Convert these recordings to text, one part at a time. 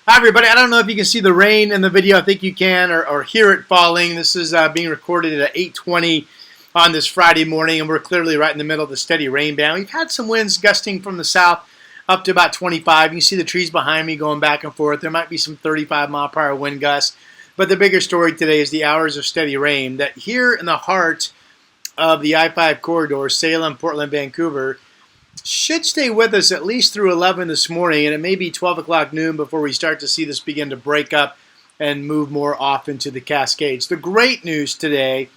Hi, everybody. I don't know if you can see the rain in the video. I think you can, or hear it falling. This is being recorded at 8:20 on this Friday morning, and we're clearly right in the middle of the steady rain band. We've had some winds gusting from the south up to about 25. You can see the trees behind me going back and forth. There might be some 35-mile-per-hour wind gusts. But the bigger story today is the hours of steady rain that here in the heart of the I-5 corridor, Salem, Portland, Vancouver, should stay with us at least through 11 this morning, and it may be 12 o'clock noon before we start to see this begin to break up and move more off into the Cascades. The great news today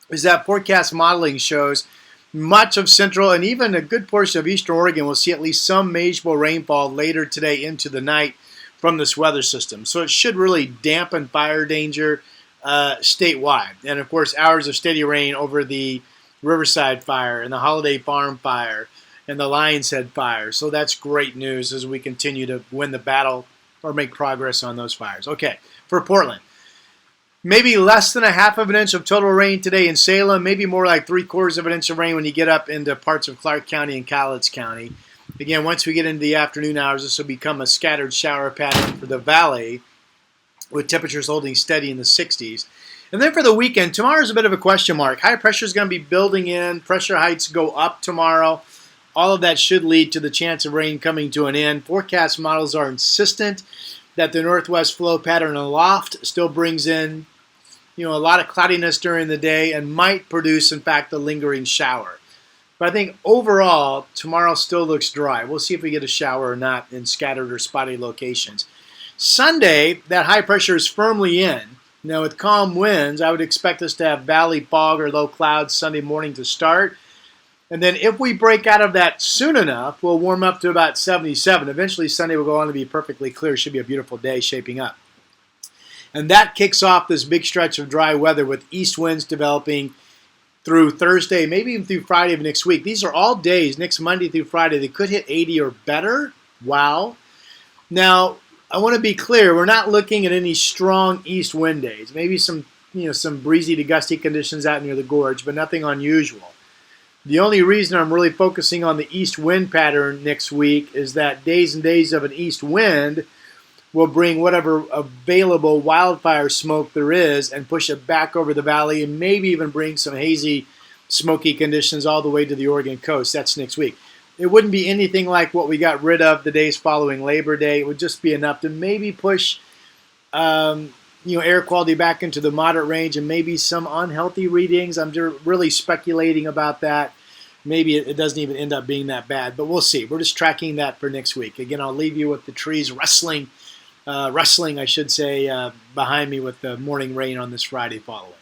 is that forecast modeling shows much of central and even a good portion of eastern Oregon will see at least some measurable rainfall later today into the night from this weather system. So it should really dampen fire danger statewide. And of course, hours of steady rain over the Riverside fire and the Holiday Farm fire and the Lion's Head fire. So that's great news as we continue to win the battle or make progress on those fires. Okay, for Portland, maybe less than a half of an inch of total rain today in Salem, maybe more like 3/4 of an inch of rain when you get up into parts of Clark County and Cowlitz County. Again, once we get into the afternoon hours, this will become a scattered shower pattern for the valley with temperatures holding steady in the 60s. And then for the weekend, tomorrow's a bit of a question mark. High pressure is going to be building in. Pressure heights go up tomorrow. All of that should lead to the chance of rain coming to an end. Forecast models are insistent that the northwest flow pattern aloft still brings in, a lot of cloudiness during the day and might produce, in fact, a lingering shower. But I think overall, tomorrow still looks dry. We'll see if we get a shower or not in scattered or spotty locations. Sunday, that high pressure is firmly in. Now, with calm winds, I would expect us to have valley fog or low clouds Sunday morning to start. And then if we break out of that soon enough, we'll warm up to about 77. Eventually, Sunday will go on to be perfectly clear. Should be a beautiful day shaping up. And that kicks off this big stretch of dry weather with east winds developing through Thursday, maybe even through Friday of next week. These are all days, next Monday through Friday, they could hit 80 or better. Wow. Now, I want to be clear, we're not looking at any strong east wind days. Maybe some breezy to gusty conditions out near the gorge, but nothing unusual. The only reason I'm really focusing on the east wind pattern next week is that days and days of an east wind will bring whatever available wildfire smoke there is and push it back over the valley and maybe even bring some hazy, smoky conditions all the way to the Oregon coast. That's next week. It wouldn't be anything like what we got rid of the days following Labor Day. It would just be enough to maybe push air quality back into the moderate range and maybe some unhealthy readings. I'm really speculating about that. Maybe it doesn't even end up being that bad, but we'll see. We're just tracking that for next week. Again, I'll leave you with the trees wrestling, behind me with the morning rain on this Friday following.